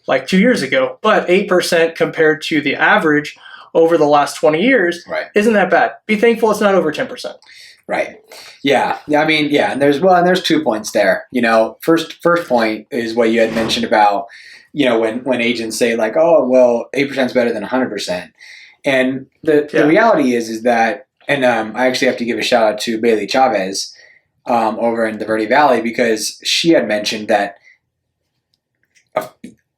like 2 years ago. But 8% compared to the average over the last 20 years isn't that bad. Be thankful it's not over 10%. Yeah. I mean, and there's 2 points there. First point is what you had mentioned about, when agents say like, oh, well, 8% is better than 100%. And the reality is that, and I actually have to give a shout out to Bailey Chavez. over in the Verde Valley, because she had mentioned that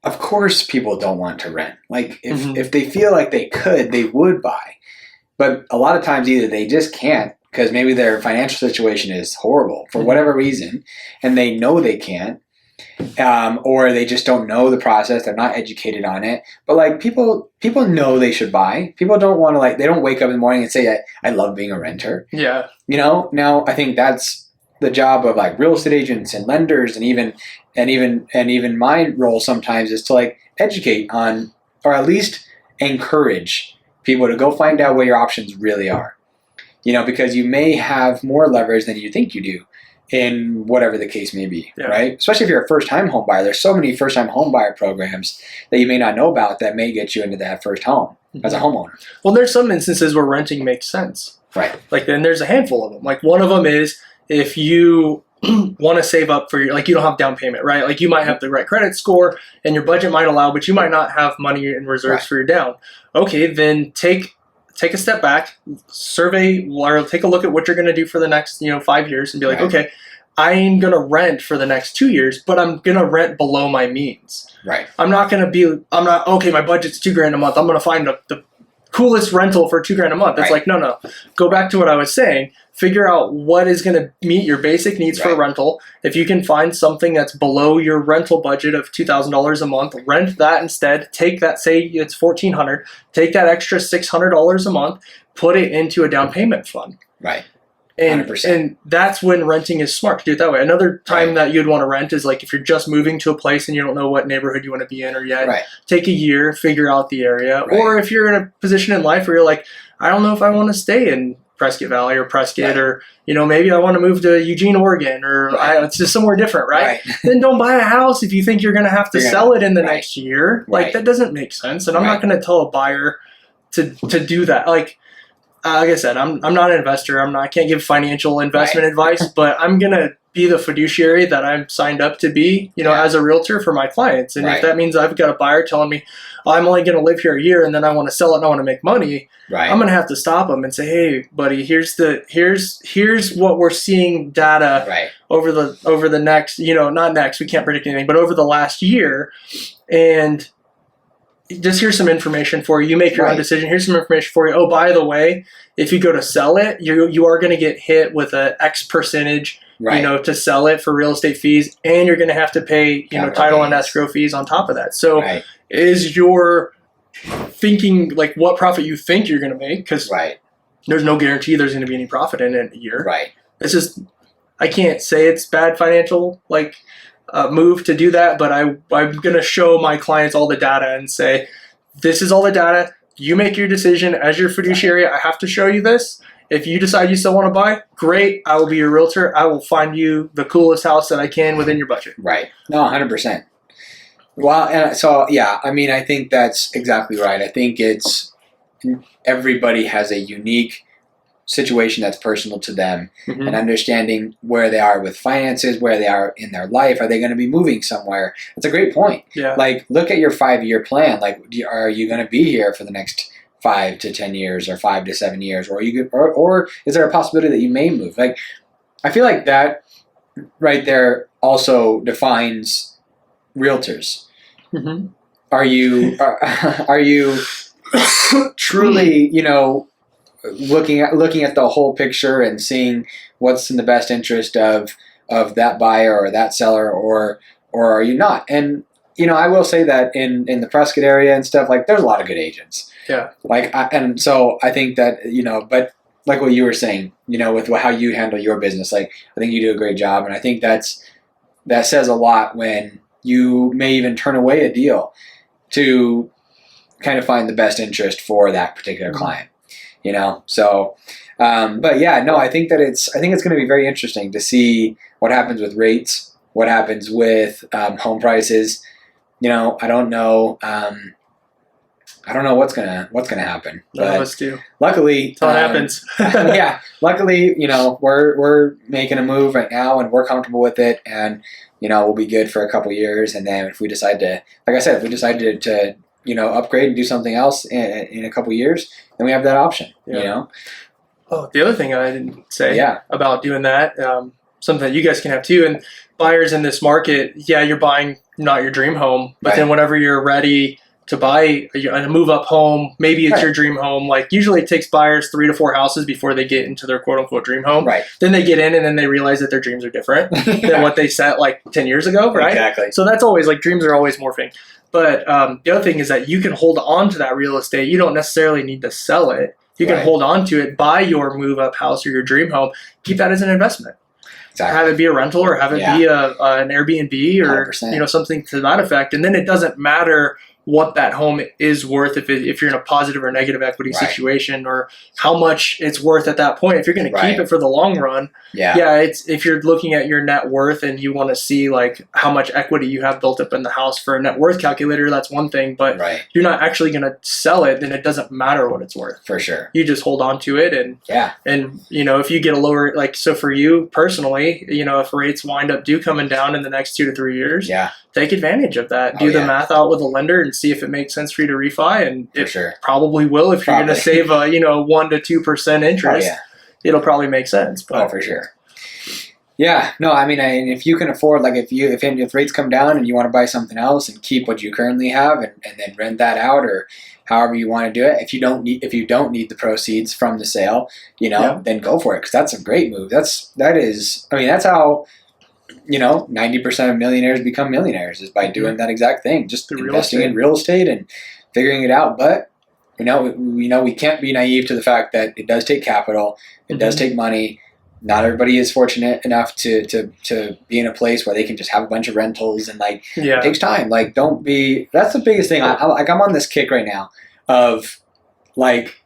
of course people don't want to rent. Like if they feel like they could, they would buy. But a lot of times either they just can't because maybe their financial situation is horrible for whatever reason, and they know they can't, or they just don't know the process. They're not educated on it. But like people know they should buy. People don't want to they don't wake up in the morning and say, I love being a renter. Yeah. Now I think that's the job of like real estate agents and lenders, and even my role sometimes is to like educate on, or at least encourage people to go find out what your options really are. Because you may have more leverage than you think you do in whatever the case may be, right? Especially if you're a first-time home buyer. There's so many first-time home buyer programs that you may not know about that may get you into that first home as a homeowner. Well, there's some instances where renting makes sense. Right. Like, then there's a handful of them. Like, one of them is if you want to save up for your, like, you don't have down payment, right? Like, you might have the right credit score and your budget might allow, but you might not have money in reserves for your down. Okay, then take a step back, survey, or take a look at what you're going to do for the next 5 years, and be like, okay, I'm going to rent for the next 2 years, but I'm going to rent below my means. Right. Okay, my budget's $2,000 a month. I'm going to find the coolest rental for $2,000 a month. It's like, no. Go back to what I was saying. Figure out what is going to meet your basic needs for a rental. If you can find something that's below your rental budget of $2,000 a month, rent that instead. Take that, say it's $1,400. Take that extra $600 a month, put it into a down payment fund. Right. 100%. And that's when renting is smart to do it that way. Another time that you'd want to rent is like if you're just moving to a place and you don't know what neighborhood you want to be in or yet. Right. Take a year, figure out the area. Right. Or if you're in a position in life where you're like, I don't know if I want to stay in Prescott Valley or Prescott, or maybe I want to move to Eugene, Oregon, or it's just somewhere different, right? Then don't buy a house if you think you're going to have to sell it in the next year. Like that doesn't make sense, and I'm not going to tell a buyer to do that. Like I said, I'm not an investor. I can't give financial investment advice, but I'm gonna be the fiduciary that I'm signed up to be, as a realtor for my clients. And if that means I've got a buyer telling me, I'm only going to live here a year and then I want to sell it and I want to make money, I'm going to have to stop them and say, hey, buddy, here's what we're seeing data over the next, not next, we can't predict anything, but over the last year. And just here's some information for you. You make your own decision. Here's some information for you. Oh, by the way, if you go to sell it, you are going to get hit with a X percentage, to sell it for real estate fees, and you're going to have to pay, title and escrow fees on top of that. So, is your thinking like what profit you think you're going to make? Because there's no guarantee there's going to be any profit in it a year. It's just I can't say it's bad financial move to do that, but I'm going to show my clients all the data and say, this is all the data. You make your decision as your fiduciary. I have to show you this. If you decide you still want to buy, great. I will be your realtor. I will find you the coolest house that I can within your budget. Right. No, 100%. Well, and so, I think that's exactly right. I think everybody has a unique situation that's personal to them, and understanding where they are with finances, where they are in their life. Are they going to be moving somewhere? That's a great point. Like, look at your 5-year plan. Like, are you going to be here for the next 5 to 10 years or 5 to 7 years? Or or is there a possibility that you may move? Like, I feel like that right there also defines realtors. Are you truly, looking at the whole picture and seeing what's in the best interest of that buyer or that seller, or are you not? And I will say that in the Prescott area and stuff, like, there's a lot of good agents. And so I think that but like what you were saying, with how you handle your business, like, I think you do a great job, and I think that says a lot when you may even turn away a deal to kind of find the best interest for that particular client. So, but yeah, no, I think it's going to be very interesting to see what happens with rates, what happens with home prices. I don't know. I don't know what's gonna happen. None of us do. Luckily, that's what happens. Luckily, we're making a move right now, and we're comfortable with it, and we'll be good for a couple years. And then if we decide to, like I said, if we decide to upgrade and do something else in a couple years, then we have that option. Oh, the other thing I didn't say about doing that, something that you guys can have too. And buyers in this market, yeah, you're buying not your dream home, but then whenever you're ready to buy a move up home, maybe it's your dream home. Like usually it takes buyers 3 to 4 houses before they get into their quote unquote dream home. Right. Then they get in and then they realize that their dreams are different than what they set like 10 years ago. Right. Exactly. So that's always like dreams are always morphing. But the other thing is that you can hold on to that real estate. You don't necessarily need to sell it. You can hold on to it, buy your move up house or your dream home, keep that as an investment. Exactly. Have it be a rental or have it be an Airbnb or 100%. Something to that effect. And then it doesn't matter what that home is worth if you're in a positive or negative equity situation, or how much it's worth at that point. If you're going to keep it for the long run, it's if you're looking at your net worth and you want to see like how much equity you have built up in the house for a net worth calculator, that's one thing. But you're not actually going to sell it, then it doesn't matter what it's worth. For sure. You just hold on to it and if you get a lower, like, so for you personally, if rates do coming down in the next 2 to 3 years, take advantage of that. Do the math out with a lender and see if it makes sense for you to refi, and it probably will. If you're going to save 1 to 2% interest, it'll probably make sense. But for sure. Yeah, no, I mean, if you can afford, like, if rates come down and you want to buy something else and keep what you currently have and then rent that out, or however you want to do it. If you don't need the proceeds from the sale, then go for it, because that's a great move. That's how 90% of millionaires become millionaires, is by doing that exact thing, just investing in real estate and figuring it out. But we can't be naive to the fact that it does take capital, it does take money. Not everybody is fortunate enough to be in a place where they can just have a bunch of rentals, and it takes time. Like, that's the biggest thing. I'm on this kick right now of like,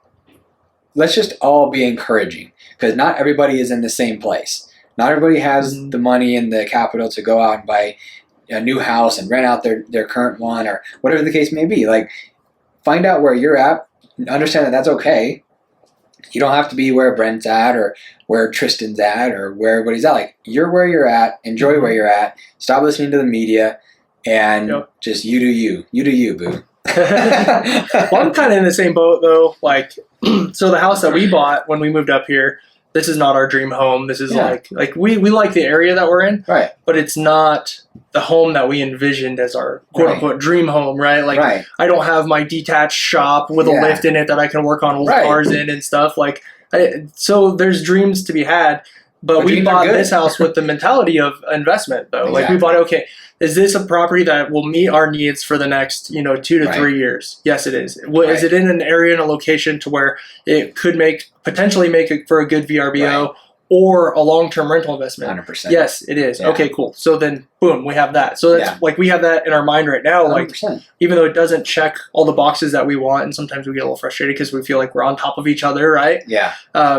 let's just all be encouraging, because not everybody is in the same place. Not everybody has the money and the capital to go out and buy a new house and rent out their current one, or whatever the case may be. Like, find out where you're at, understand that that's okay. You don't have to be where Brent's at or where Tristan's at or where everybody's at. Like, you're where you're at, enjoy where you're at, stop listening to the media, and just you do you. You do you, boo. Well, I'm kind of in the same boat though. Like, so the house that we bought when we moved up here, this is not our dream home. This is like we like the area that we're in, right? But it's not the home that we envisioned as our quote unquote dream home, right? Like, I don't have my detached shop with a lift in it that I can work on old cars in and stuff. Like, so there's dreams to be had. But we bought this house with the mentality of investment, though. Like, we bought, okay, is this a property that will meet our needs for the next, 2 to 3 years? Yes, it is. Is it in an area and a location to where it could potentially make it for a good VRBO or a long-term rental investment? 100%. Yes, it is. Yeah. Okay, cool. So then, boom, we have that. So that's like, we have that in our mind right now. 100%. Like, even though it doesn't check all the boxes that we want, and sometimes we get a little frustrated because we feel like we're on top of each other, right? Yeah.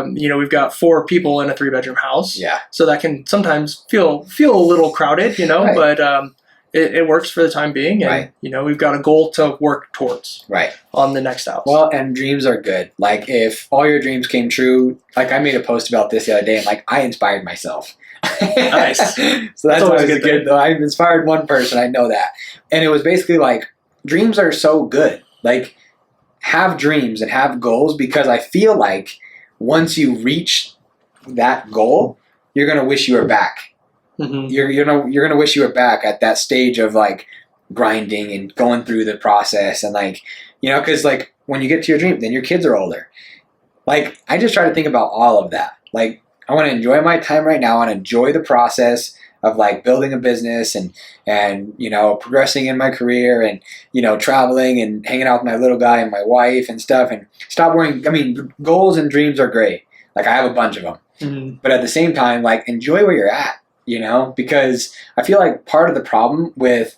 We've got 4 people in a 3-bedroom house. Yeah. So that can sometimes feel a little crowded, but it works for the time being, and we've got a goal to work towards on the next house. Well, and dreams are good. Like, if all your dreams came true, like, I made a post about this the other day, and like, I inspired myself. Nice. So that's always good. Though I've inspired one person, I know that, and it was basically like, dreams are so good. Like, have dreams and have goals, because I feel like once you reach that goal, you're gonna wish you were back. Mm-hmm. You're gonna wish you were back at that stage of like grinding and going through the process, and like, because like when you get to your dream, then your kids are older. Like, I just try to think about all of that. Like, I want to enjoy my time right now and enjoy the process of like building a business and progressing in my career and traveling and hanging out with my little guy and my wife and stuff, and stop worrying. I mean, goals and dreams are great. Like, I have a bunch of them, but at the same time, like, enjoy where you're at. Because I feel like part of the problem with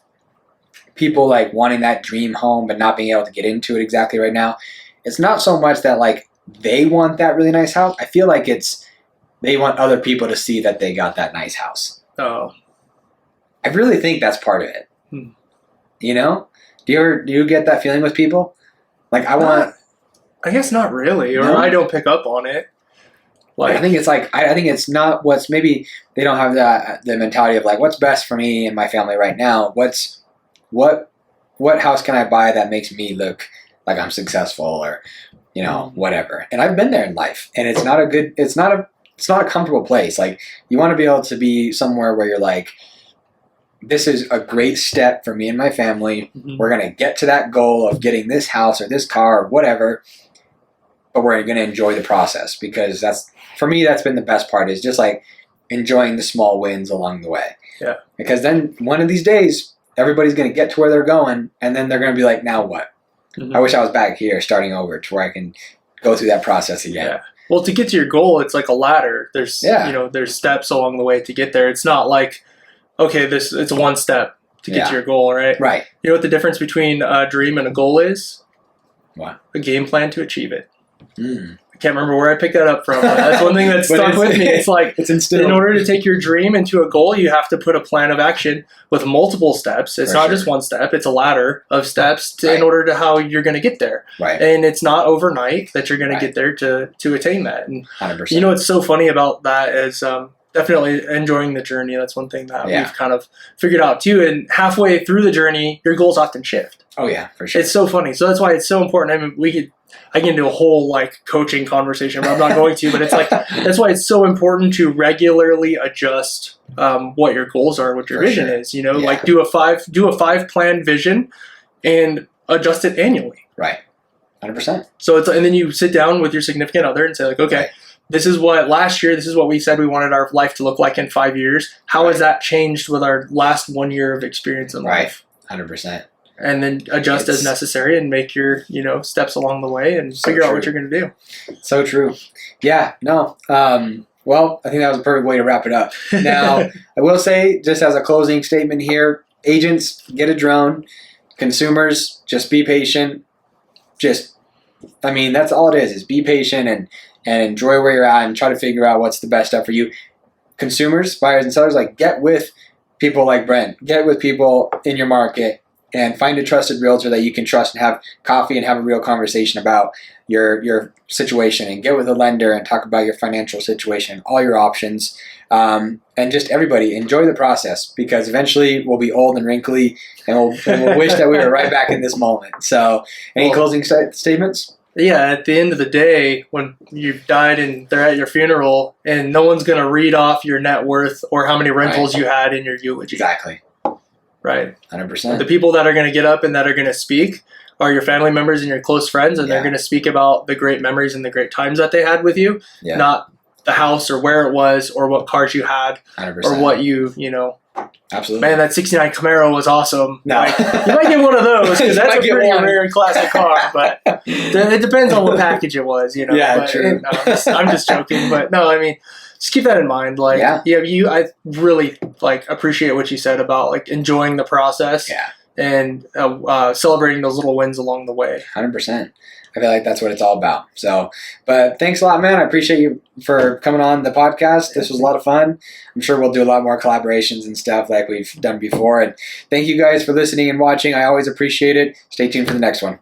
people like wanting that dream home but not being able to get into it exactly right now, it's not so much that like they want that really nice house. I feel like they want other people to see that they got that nice house. Oh, I really think that's part of it. Do you get that feeling with people? Like, I guess not really, or I don't pick up on it. Like, I think it's not what's, maybe they don't have the mentality of like, what's best for me and my family right now. What house can I buy that makes me look like I'm successful, or whatever. And I've been there in life, and it's not it's not a comfortable place. Like, you want to be able to be somewhere where you're like, this is a great step for me and my family. Mm-hmm. We're going to get to that goal of getting this house or this car or whatever, but we're going to enjoy the process, because for me, that's been the best part, is just like enjoying the small wins along the way. Yeah. Because then one of these days, everybody's going to get to where they're going, and then they're going to be like, now what? Mm-hmm. I wish I was back here starting over to where I can go through that process again. Yeah. Well, to get to your goal, it's like a ladder. There's there's steps along the way to get there. It's not like, okay, it's one step to get to your goal, right? Right. You know what the difference between a dream and a goal is? What? A game plan to achieve it. Mm. I can't remember where I picked that up from. But that's one thing that stuck with me. It's like, it's instilled. In order to take your dream into a goal, you have to put a plan of action with multiple steps. It's not just one step. It's a ladder of steps in order to how you're going to get there. Right. And it's not overnight that you're going to get there to attain that. And 100%. you know what's so funny about that is definitely enjoying the journey. That's one thing that we've kind of figured out too. And halfway through the journey, your goals often shift. Oh yeah, for sure. It's so funny. So that's why it's so important. I mean, I can do a whole like coaching conversation, but I'm not going to. But it's like, that's why it's so important to regularly adjust what your goals are, what your vision is. You know, like do a 5 plan vision and adjust it annually. Right. 100%. So and then you sit down with your significant other and say like, okay, this is what last year, this is what we said we wanted our life to look like in 5 years. How has that changed with our last 1 year of experience in life? 100%. And then adjust as necessary and make your, steps along the way and figure out what you're going to do. So true. Yeah, no. Well, I think that was a perfect way to wrap it up. Now, I will say, just as a closing statement here, agents, get a drone. Consumers, just be patient. That's all it is be patient and enjoy where you're at and try to figure out what's the best step for you. Consumers, buyers, and sellers, like, get with people like Brent. Get with people in your market and find a trusted realtor that you can trust and have coffee and have a real conversation about your situation, and get with a lender and talk about your financial situation, all your options, and just everybody enjoy the process, because eventually we'll be old and wrinkly and we'll wish that we were right back in this moment. So any closing statements? Yeah, at the end of the day, when you've died and they're at your funeral, and no one's going to read off your net worth or how many rentals you had in your eulogy. Exactly. Right. 100%. The people that are going to get up and that are going to speak are your family members and your close friends, and they're going to speak about the great memories and the great times that they had with you, not the house or where it was or what cars you had 100%. or what Absolutely. Man, that 69 Camaro was awesome. No. Like, you might get one of those because that's a pretty rare classic car, but it depends on what package it was, Yeah, but, true. I'm just joking, but no, I mean, just keep that in mind. Like, I really appreciate what you said about like enjoying the process and celebrating those little wins along the way. 100%. I feel like that's what it's all about. So, but thanks a lot, man. I appreciate you for coming on the podcast. This was a lot of fun. I'm sure we'll do a lot more collaborations and stuff like we've done before. And thank you guys for listening and watching. I always appreciate it. Stay tuned for the next one.